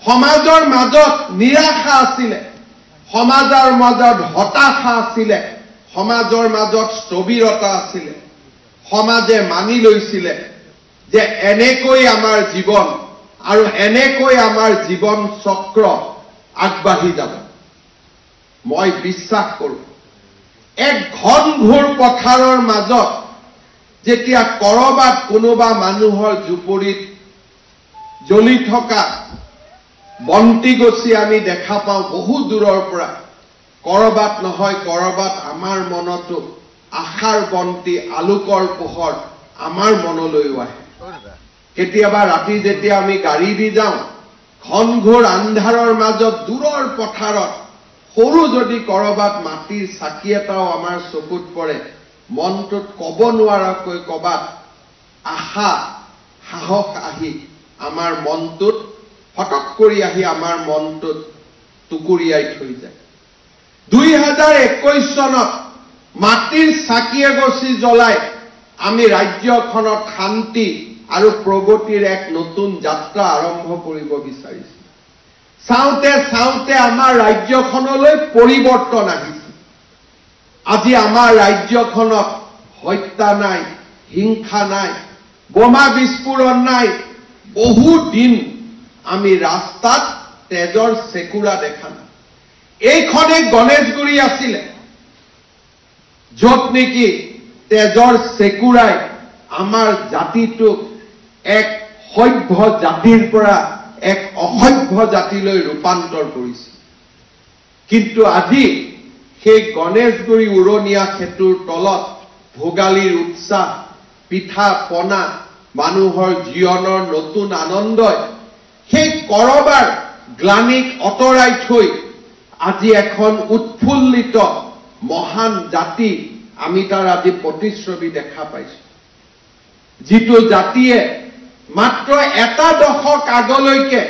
সমাজৰ মাজত নিৰাশা আছিলে, সমাজৰ মাজত হতাশা আছিলে, সমাজৰ মাজত স্থবিৰতা আছিলে। সমাজে মানি লৈছিলে যে এনেকৈ আমাৰ জীৱন আৰু এনেকৈ আমাৰ জীৱন চক্ৰ আগবাঢ়ি যাব। মই বিশ্বাস কৰোঁ এক ঘনঘোৰ পথাৰৰ মাজত যেতিয়া কৰবাত কোনোবা মানুহৰ জুপুৰিত জ্বলি থকা বন্তি গছি আমি দেখা পাওঁ বহু দূৰৰ পৰা, কৰবাত নহয় কৰবাত আমাৰ মনতো আশাৰ বন্তি, আলোকৰ পোহৰ আমাৰ মনলৈও আহে। কেতিয়াবা ৰাতি যেতিয়া আমি গাড়ী দি যাওঁ, ঘনঘোৰ আন্ধাৰৰ মাজত দূৰৰ পথাৰত সৰু যদি কৰবাত মাটিৰ চাকি এটাও আমাৰ চকুত পৰে, মনটোত ক'ব নোৱাৰাকৈ ক'বাত আশা, সাহস আহি আমাৰ মনটোত ফটক কৰি আহি আমাৰ মনটোত টুকুৰিয়াই থৈ যায়। 2021 চনত মাটিৰ চাকি এগছি জ্বলাই আমি ৰাজ্যখনত শান্তি আৰু প্ৰগতিৰ এক নতুন যাত্ৰা আৰম্ভ কৰিব বিচাৰিছোঁ। চাওঁতে চাওঁতে আমাৰ ৰাজ্যখনলৈ পৰিৱৰ্তন আহিছে। আজি আমাৰ ৰাজ্যখনত হত্যা নাই, হিংসা নাই, বোমা বিস্ফোৰণ নাই। বহু দিন আমি ৰাস্তাত তেজৰ চেকুৰা দেখা নাই। এইখনেই গণেশগুৰি আছিলে য'ত নেকি তেজৰ চেকুৰাই আমাৰ জাতিটোক এক সভ্য জাতিৰ পৰা এক অসভ্য জাতিলৈ ৰূপান্তৰ কৰিছে। কিন্তু আজি সেই গণেশগুৰি উৰণীয়া সেতুৰ তলত ভোগালীৰ উৎসাহ, পিঠা পনা, মানুহৰ জীৱনৰ নতুন আনন্দই সেই কৰবাৰ গ্লানিক অতৰাই থৈ আজি এখন উৎফুল্লিত মহান জাতি আমি তাৰ আজি প্ৰতিচ্ছবি দেখা পাইছোঁ। যিটো জাতিয়ে মাত্ৰ এটা দশক আগলৈকে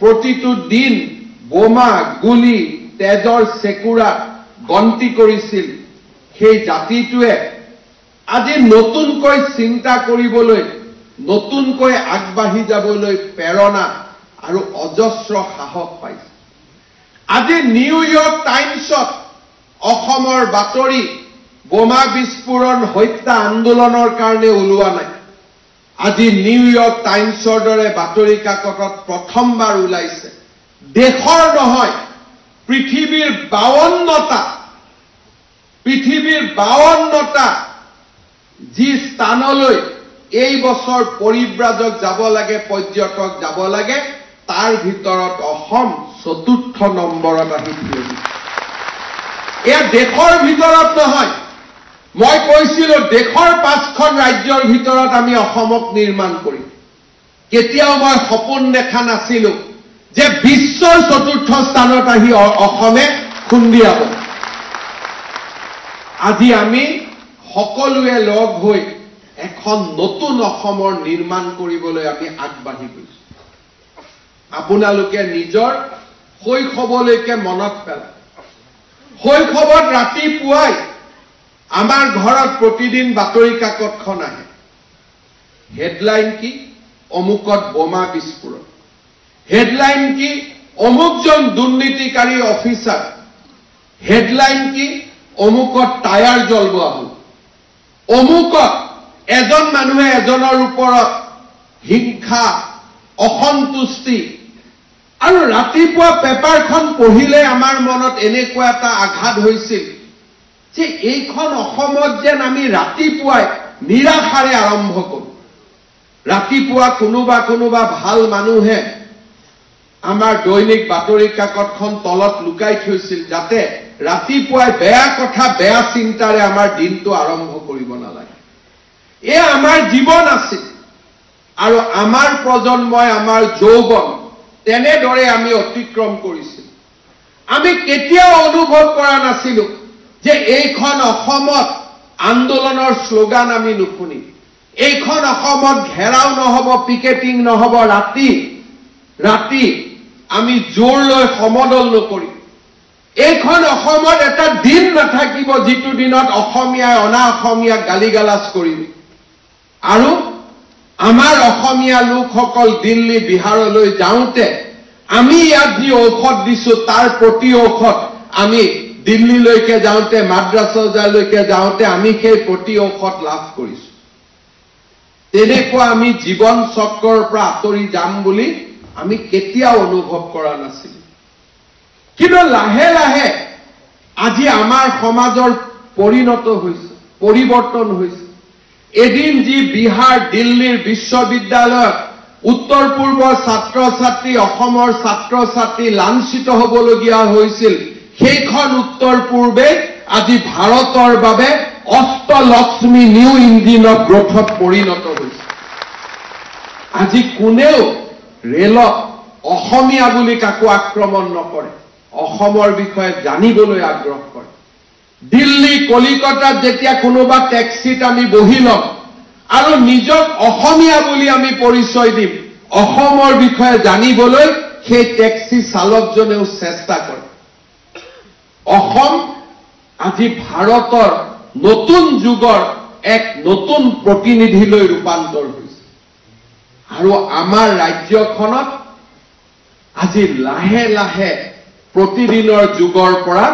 প্ৰতিটো দিন বোমা, গুলি, তেজৰ চেকুৰা গন্তি কৰিছিল, সেই জাতিটোৱে আজি নতুনকৈ চিন্তা কৰিবলৈ, নতুনকৈ আগবাঢ়ি যাবলৈ প্ৰেৰণা আৰু অজস্ৰ সাহস পাইছে। আজি নিউয়ৰ্ক টাইমছত অসমৰ বাতৰি বোমা বিস্ফোৰণ, হত্যা আন্দোলনৰ কাৰণে ওলোৱা নাই। আজি নিউয়ৰ্ক টাইমছৰ দৰে বাতৰি কাকতত প্ৰথমবাৰ ওলাইছে দেশৰ নহয় পৃথিৱীৰ 52টা যি স্থানলৈ এই বছৰ পৰিব্ৰাজক যাব লাগে, পৰ্যটক যাব লাগে, তাৰ ভিতৰত অসম ৪ৰ্থ নম্বৰত আহি থিয় দিছে। এয়া দেশৰ ভিতৰত নহয়, মই কৈছিলোঁ দেশৰ 5খন ৰাজ্যৰ ভিতৰত আমি অসমক নিৰ্মাণ কৰিম। কেতিয়াও মই সপোন দেখা নাছিলোঁ যে বিশ্বৰ ৪ৰ্থ স্থানত আহি অসমে খুন্দিয়াব। আজি আমি সকলোৱে লগ হৈ এখন নতুন অসমৰ নিৰ্মাণ কৰিবলৈ আমি আগবাঢ়ি গৈছো। আপোনালোকে নিজৰ শৈশৱলৈকে মনত পেলায়। শৈশৱত ৰাতিপুৱাই আমাৰ ঘৰত প্ৰতিদিন বাতৰি কাকতখন আহে। হেডলাইন কি? অমুকত বোমা বিস্ফোৰণ। হেডলাইন কি? অমুকজন দুৰ্নীতিকাৰী অফিচাৰ। হেডলাইন কি? অমুকত টায়াৰ জ্বলোৱা হ'ল। অমুকত এজন মানুহে এজনৰ ওপৰত হিংসা, অসন্তুষ্টি। আৰু ৰাতিপুৱা পেপাৰখন পঢ়িলে আমাৰ মনত এনেকুৱা এটা আঘাত হৈছিল যে এইখন অসমত যেন আমি ৰাতিপুৱাই নিৰাশাৰে আৰম্ভ কৰোঁ। ৰাতিপুৱা কোনোবা ভাল মানুহে আমাৰ দৈনিক বাতৰি কাকতখন তলত লুকাই থৈছিল যাতে ৰাতিপুৱাই বেয়া কথা, বেয়া চিন্তাৰে আমাৰ দিনটো আৰম্ভ কৰিব নালাগে। এয়া আমাৰ জীৱন আছিল আৰু আমাৰ প্ৰজন্মই, আমাৰ যৌৱন তেনেদৰে আমি অতিক্ৰম কৰিছিল। আমি কেতিয়াও অনুভৱ কৰা নাছিলো যে এইখন অসমত আন্দোলনৰ শ্লোগান আমি নুশুনিম। এইখন অসমত ঘেৰাও নহব, পিকেটিং নহব, ৰাতি আমি জোৰ লৈ সমদল নকৰিম। এইখন অসমত এটা দিন নাথাকিব যিটো দিনত অসমীয়াই অনা অসমীয়াক গালিগালাজ কৰিব। আৰু আমাৰ অসমীয়া লোকসকল দিল্লী, বিহাৰলৈ যাওঁতে আমি ইয়াত যি ঔষধ দিছো তাৰ প্ৰতি ঔষধ আমি দিল্লীলৈকে যাওঁতে, মাদ্ৰাছালৈকে যাওঁতে আমি সেই প্ৰতি ঔষধ লাভ কৰিছো। তেনেকুৱা আমি জীৱন চক্ৰৰ পৰা আঁতৰি যাম বুলি আমি কেতিয়াও অনুভৱ কৰা নাছিলো। কিন্তু লাহে লাহে আজি আমাৰ সমাজৰ পৰিৱৰ্তন হৈছে। এদিন যি বিহাৰ, দিল্লীৰ বিশ্ববিদ্যালয়ত উত্তৰ পূৰ্বৰ ছাত্ৰ ছাত্ৰী, অসমৰ ছাত্ৰ ছাত্ৰী লাঞ্ছিত হ'বলগীয়া হৈছিল, সেইখন উত্তৰ পূৰ্বে আজি ভাৰতৰ বাবে অষ্টলক্ষ্মী নিউ ইঞ্জিন অফ গ্ৰোথত পৰিণত হৈছে। আজি কোনেও ৰেলত অসমীয়া বুলি কাকো আক্ৰমণ নকৰে, অসমৰ বিষয়ে জানিবলৈ আগ্ৰহ কৰে। দিল্লী, কলিকতাত যেতিয়া কোনোবা টেক্সিত আমি বহি ল'ম আৰু নিজক অসমীয়া বুলি আমি পৰিচয় দিম, অসমৰ বিষয়ে জানিবলৈ সেই টেক্সি চালকজনেও চেষ্টা কৰে। অসম আজি ভাৰতৰ নতুন যুগৰ এক নতুন প্ৰতিনিধিলৈ ৰূপান্তৰ হৈছে। আৰু আমাৰ ৰাজ্যখনত আজি লাহে লাহে প্ৰতিদিনৰ যুগৰ পৰা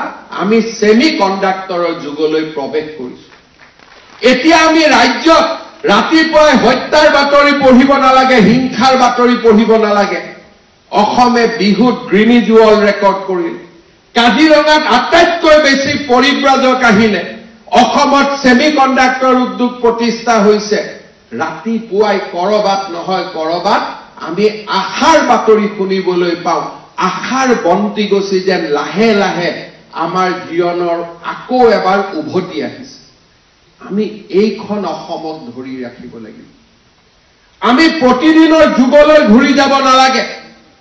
আমি ছেমি কণ্ডাক্টৰৰ যুগলৈ প্ৰৱেশ কৰিছো। এতিয়া আমি ৰাজ্যত ৰাতিপুৱাই হত্যাৰ বাতৰি পঢ়িব নালাগে, হিংসাৰ বাতৰি পঢ়িব নালাগে। অসমে বিহুত গ্ৰীনিজ ৱৰ্ল্ড ৰেকৰ্ড কৰিলে। কাজিৰঙাত আটাইতকৈ বেছি পৰিব্ৰাজক আহিলে। অসমত ছেমি কণ্ডাক্টৰ উদ্যোগ প্ৰতিষ্ঠা হৈছে। ৰাতিপুৱাই কৰবাত নহয় কৰবাত আমি আশাৰ বাতৰি শুনিবলৈ পাওঁ। আশাৰ বন্তি গছি যেন লাহে লাহে আমাৰ জীৱনৰ আকৌ এবাৰ উভতি আহিছে। আমি এইখন অসমক ধৰি ৰাখিব লাগিব। আমি প্ৰতিদিনৰ যুগলৈ ঘূৰি যাব নালাগে।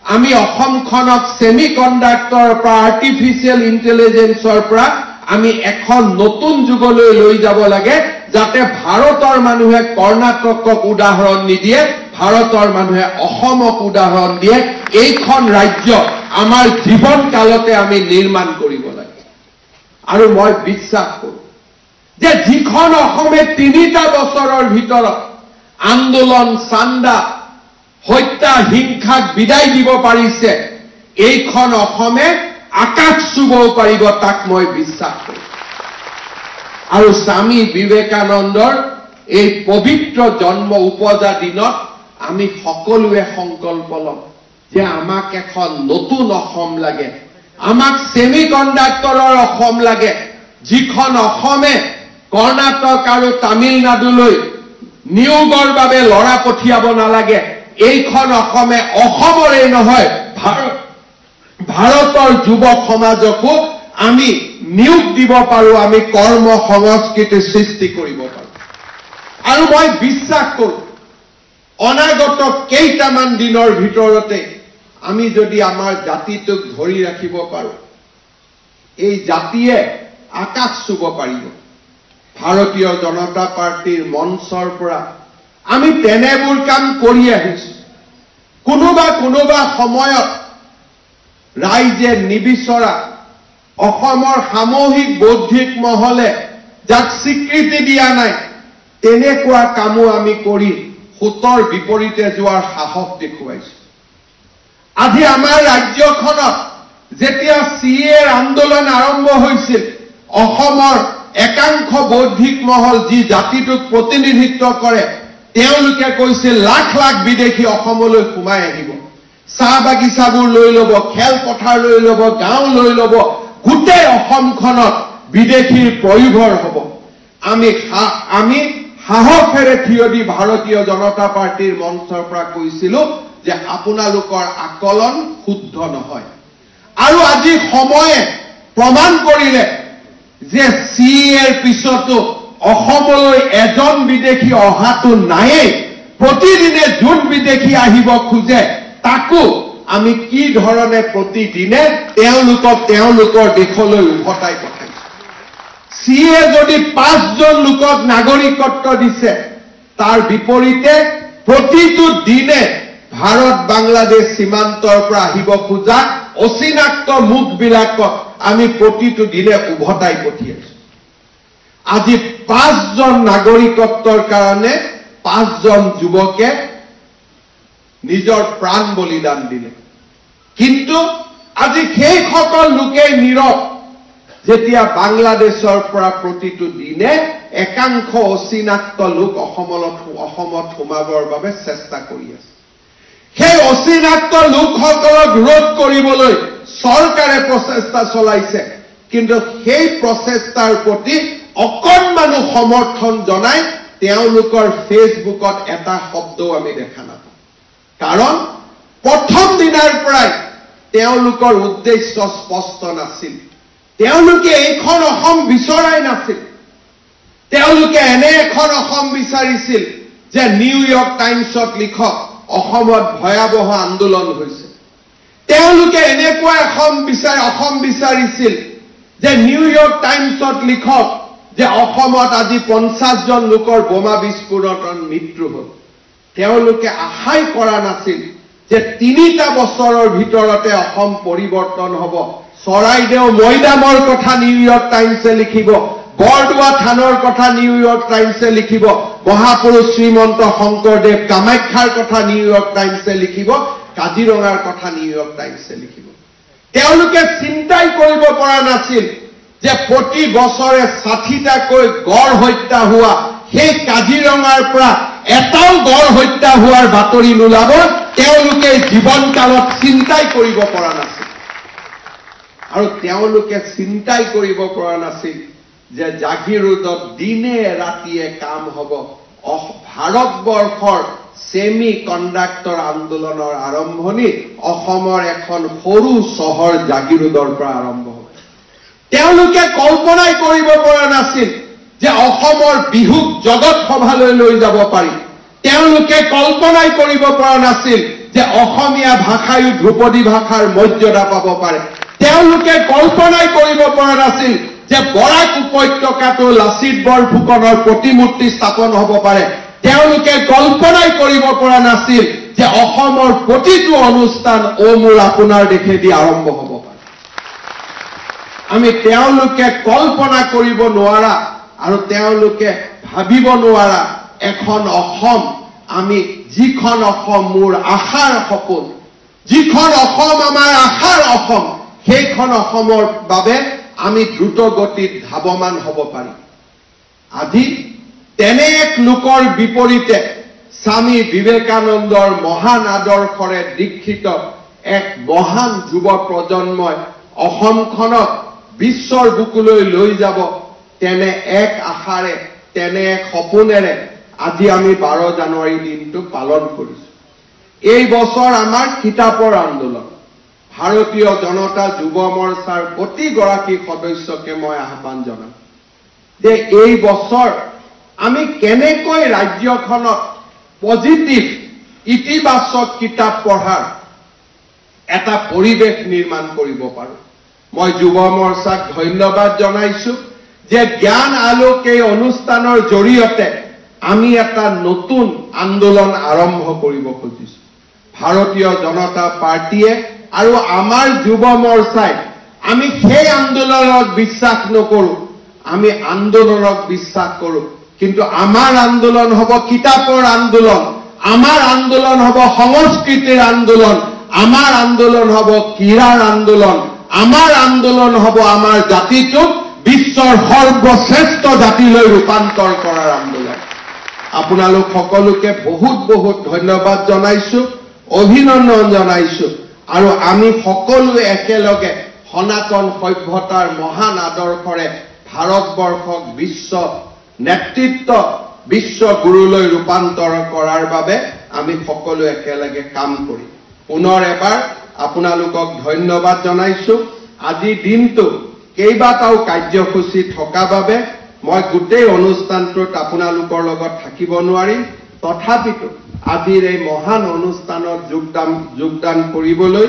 আমি অসমখনক ছেমি কণ্ডাক্টৰৰ পৰা, আৰ্টিফিচিয়েল ইণ্টেলিজেন্সৰ পৰা আমি এখন নতুন যুগলৈ লৈ যাব লাগে, যাতে ভাৰতৰ মানুহে কৰ্ণাটকক উদাহৰণ নিদিয়ে, ভাৰতৰ মানুহে অসমক উদাহৰণ দিয়ে। এইখন ৰাজ্য আমাৰ জীৱন কালতে আমি নিৰ্মাণ কৰিব লাগে। আৰু মই বিশ্বাস কৰোঁ যে যিখন অসমে 3টা বছৰৰ ভিতৰত আন্দোলন, চান্দা, হত্যা, হিংসাক বিদায় দিব পাৰিছে, এইখন অসমে আকাশ চুবও পাৰিব, তাক মই বিশ্বাস কৰোঁ। আৰু স্বামী বিবেকানন্দৰ এই পবিত্ৰ জন্ম উপজা দিনত আমি সকলোৱে সংকল্প ল'ম যে আমাক এখন নতুন অসম লাগে, আমাক ছেমি কণ্ডাক্টৰৰ অসম লাগে, যিখন অসমে কৰ্ণাটক আৰু তামিলনাডুলৈ নিয়োগৰ বাবে ল'ৰা পঠিয়াব নালাগে। এইখন অসমে অসমৰে নহয়, ভাৰতৰ যুৱ সমাজকো আমি নিয়োগ দিব পাৰোঁ, আমি কৰ্ম সংস্কৃতি সৃষ্টি কৰিব পাৰোঁ। আৰু মই বিশ্বাস কৰোঁ অনাগত কেইটামান দিনৰ ভিতৰতে আমি যদি আমাৰ জাতিটোক ধৰি ৰাখিব পাৰোঁ, এই জাতিয়ে আকাশ চুব পাৰিব। ভাৰতীয় জনতা পাৰ্টিৰ মঞ্চৰ পৰা আমি তেনেবোৰ কাম কৰি আহিছো। কোনোবা সময়ত ৰাইজে নিবিচৰা অসমৰ সামূহিক বৌদ্ধিক মহলে যাক স্বীকৃতি দিয়া নাই তেনেকুৱা কামো আমি কৰি হুতৰ বিপৰীতে যোৱাৰ সাহস দেখুৱাইছো। আজি আমাৰ ৰাজ্যখনত যেতিয়া CAৰ আন্দোলন আৰম্ভ হৈছিল, অসমৰ একাংশ বৌদ্ধিক মহল যি জাতিটোক প্ৰতিনিধিত্ব কৰে তেওঁলোকে কৈছিল লাখ লাখ বিদেশী অসমলৈ সোমাই আহিব, চাহ বাগিচাবোৰ লৈ ল'ব, খেলপথাৰ লৈ ল'ব, গাঁও লৈ ল'ব, গোটেই অসমখনত বিদেশীৰ প্ৰয়োভৰ হ'ব। আমি সাহসেৰে থিয় দি ভাৰতীয় জনতা পাৰ্টিৰ মঞ্চৰ পৰা কৈছিলো যে আপোনালোকৰ আকলন শুদ্ধ নহয়। আৰু আজি সময়ে প্ৰমাণ কৰিলে যে CAৰ পিছতো অসমলৈ এজন বিদেশী অহাটো নায়েই। প্ৰতিদিনে যোন বিদেশী আহিব খোজে তাকো আমি কি ধৰণে প্ৰতিদিনে তেওঁলোকৰ দেশলৈ উভতাই পঠাইছো। CA যদি 5 জন লোকক নাগৰিকত্ব দিছে, তাৰ বিপৰীতে প্ৰতিটো দিনে ভাৰত বাংলাদেশ সীমান্তৰ পৰা আহিব খোজা অচিনাক্ত মুখবিলাকক আমি প্ৰতিটো দিনে উভতাই পঠিয়াইছো। আজি 5 জন নাগৰিকত্বৰ কাৰণে 5 জন যুৱকে নিজৰ প্ৰাণ বলিদান দিলে। কিন্তু আজি সেইসকল লোকেই নীৰৱ যেতিয়া বাংলাদেশৰ পৰা প্ৰতিটো দিনে একাংশ অচিনাক্ত লোক অসমত সোমাবৰ বাবে চেষ্টা কৰি আছে। সেই অচিনাক্ত লোকসকলক ৰোধ কৰিবলৈ চৰকাৰে প্ৰচেষ্টা চলাইছে, কিন্তু সেই প্ৰচেষ্টাৰ প্ৰতি অকণমানো সমৰ্থন জনাই তেওঁলোকৰ ফেচবুকত এটা শব্দও আমি দেখা নাপাওঁ। কাৰণ প্ৰথম দিনাৰ পৰাই তেওঁলোকৰ উদ্দেশ্য স্পষ্ট নাছিল। তেওঁলোকে এইখন অসম বিচৰাই নাছিল। তেওঁলোকে এনে এখন অসম বিচাৰিছিল যে নিউয়ৰ্ক টাইমছত লিখক অসমত ভয়াৱহ আন্দোলন হৈছে। তেওঁলোকে এনেকুৱা অসম বিচাৰিছিল যে নিউয়ৰ্ক টাইমছত লিখক যে অসমত আজি 50 জন লোকৰ বোমা বিস্ফোৰণত মৃত্যু হ'ল। তেওঁলোকে আশাই কৰা নাছিল যে 3টা বছৰৰ ভিতৰতে অসম পৰিৱৰ্তন হ'ব। চৰাইদেউ মৈদামৰ কথা নিউয়ৰ্ক টাইমছে লিখিব, বৰদোৱা থানৰ কথা নিউয়ৰ্ক টাইমছে লিখিব, মহাপুৰুষ শ্ৰীমন্ত শংকৰদেৱ কামাখ্যাৰ কথা নিউয়ৰ্ক টাইমছে লিখিব, কাজিৰঙাৰ কথা নিউয়ৰ্ক টাইমছে লিখিব। তেওঁলোকে চিন্তাই কৰিব পৰা নাছিল যে প্ৰতি বছৰে 60টাকৈ গড় হত্যা হোৱা সেই কাজিৰঙাৰ পৰা এটাও গড় হত্যা হোৱাৰ বাতৰি নোলাব। তেওঁলোকে জীৱনকালত চিন্তাই কৰিব পৰা নাছিল। আৰু তেওঁলোকে চিন্তাই কৰিব পৰা নাছিল যে জাগিৰোডত দিনে ৰাতিয়ে কাম হ'ব। ভাৰতবৰ্ষৰ ছেমি কণ্ডাক্টৰ আন্দোলনৰ আৰম্ভণি অসমৰ এখন সৰু চহৰ জাগিৰোডৰ পৰা আৰম্ভ হ'ব। তেওঁলোকে কল্পনাই কৰিব পৰা নাছিল যে অসমৰ বিহুক জগত সভালৈ লৈ যাব পাৰি। তেওঁলোকে কল্পনাই কৰিব পৰা নাছিল যে অসমীয়া ভাষায়ো ধ্ৰুপদী ভাষাৰ মৰ্যাদা পাব পাৰে। তেওঁলোকে কল্পনাই কৰিব পৰা নাছিল যে বৰাক উপত্যকাটো লাচিত বৰফুকনৰ প্ৰতিমূৰ্তি স্থাপন হ'ব পাৰে। তেওঁলোকে কল্পনাই কৰিব পৰা নাছিল যে অসমৰ প্ৰতিটো অনুষ্ঠান মোৰ আপোনাৰ দেশেদি আৰম্ভ হ'ব পাৰে। আমি তেওঁলোকে কল্পনা কৰিব নোৱাৰা আৰু তেওঁলোকে ভাবিব নোৱাৰা এখন অসম, আমি যিখন অসম মোৰ আশাৰ সপোন, যিখন অসম আমাৰ আশাৰ অসম, সেইখন অসমৰ বাবে আমি দ্ৰুত গতিত ধাৱমান হ'ব পাৰিম। আজি তেনে এক লোকৰ বিপৰীতে স্বামী বিবেকানন্দৰ মহান আদৰ্শৰে দীক্ষিত এক মহান যুৱ প্ৰজন্মই অসমখনক বিশ্বৰ বুকুলৈ লৈ যাব, তেনে এক আশাৰে, তেনে এক সপোনেৰে আজি আমি 12 জানুৱাৰী দিনটো পালন কৰিছো। এই বছৰ আমাৰ কিতাপৰ আন্দোলন। ভাৰতীয় জনতা যুৱ মৰ্চাৰ প্ৰতিগৰাকী সদস্যকে মই আহ্বান জনাম যে এই বছৰ আমি কেনেকৈ ৰাজ্যখনত পজিটিভ ইতিবাচক কিতাপ পঢ়াৰ এটা পৰিৱেশ নিৰ্মাণ কৰিব পাৰোঁ। মই যুৱ মৰ্চাক ধন্যবাদ জনাইছো যে জ্ঞান আলোক এই অনুষ্ঠানৰ জৰিয়তে আমি এটা নতুন আন্দোলন আৰম্ভ কৰিব খুজিছো। ভাৰতীয় জনতা পাৰ্টিয়ে আৰু আমাৰ যুৱ মৰ্চাই আমি সেই আন্দোলনত বিশ্বাস নকৰো, আমি আন্দোলনক বিশ্বাস কৰো। কিন্তু আমাৰ আন্দোলন হ'ব কিতাপৰ আন্দোলন, আমাৰ আন্দোলন হ'ব সংস্কৃতিৰ আন্দোলন, আমাৰ আন্দোলন হ'ব ক্ৰীড়াৰ আন্দোলন, আমাৰ আন্দোলন হ'ব আমাৰ জাতিটোক বিশ্বৰ সৰ্বশ্ৰেষ্ঠ জাতিলৈ ৰূপান্তৰ কৰাৰ আন্দোলন। আপোনালোক সকলোকে বহুত বহুত ধন্যবাদ জনাইছো, অভিনন্দন জনাইছো। আৰু আমি সকলোৱে একেলগে সনাতন সভ্যতাৰ মহান আদৰ্শৰে ভাৰতবৰ্ষক বিশ্ব নেতৃত্ব, বিশ্ব গুৰুলৈ ৰূপান্তৰ কৰাৰ বাবে আমি সকলো একেলগে কাম কৰিম। পুনৰ এবাৰ আপোনালোকক ধন্যবাদ জনাইছো। আজি দিনটো কেইবাটাও কাৰ্যসূচী থকা বাবে মই গোটেই অনুষ্ঠানটোত আপোনালোকৰ লগত থাকিব নোৱাৰিম। তথাপিতো আজিৰ এই মহান অনুষ্ঠানত যোগদান কৰিবলৈ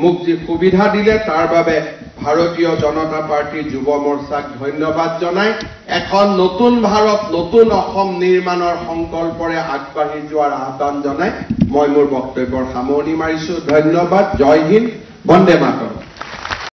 মোক যি সুবিধা দিলে তাৰ বাবে ভাৰতীয় জনতা পাৰ্টিৰ যুৱ মৰ্চাক ধন্যবাদ জনাই এখন নতুন ভাৰত, নতুন অসম নিৰ্মাণৰ সংকল্পৰে আগবাঢ়ি যোৱাৰ আহ্বান জনাই মই মোৰ বক্তব্যৰ সামৰণি মাৰিছো। ধন্যবাদ। জয় হিন্দ, বন্দে মাতৰম।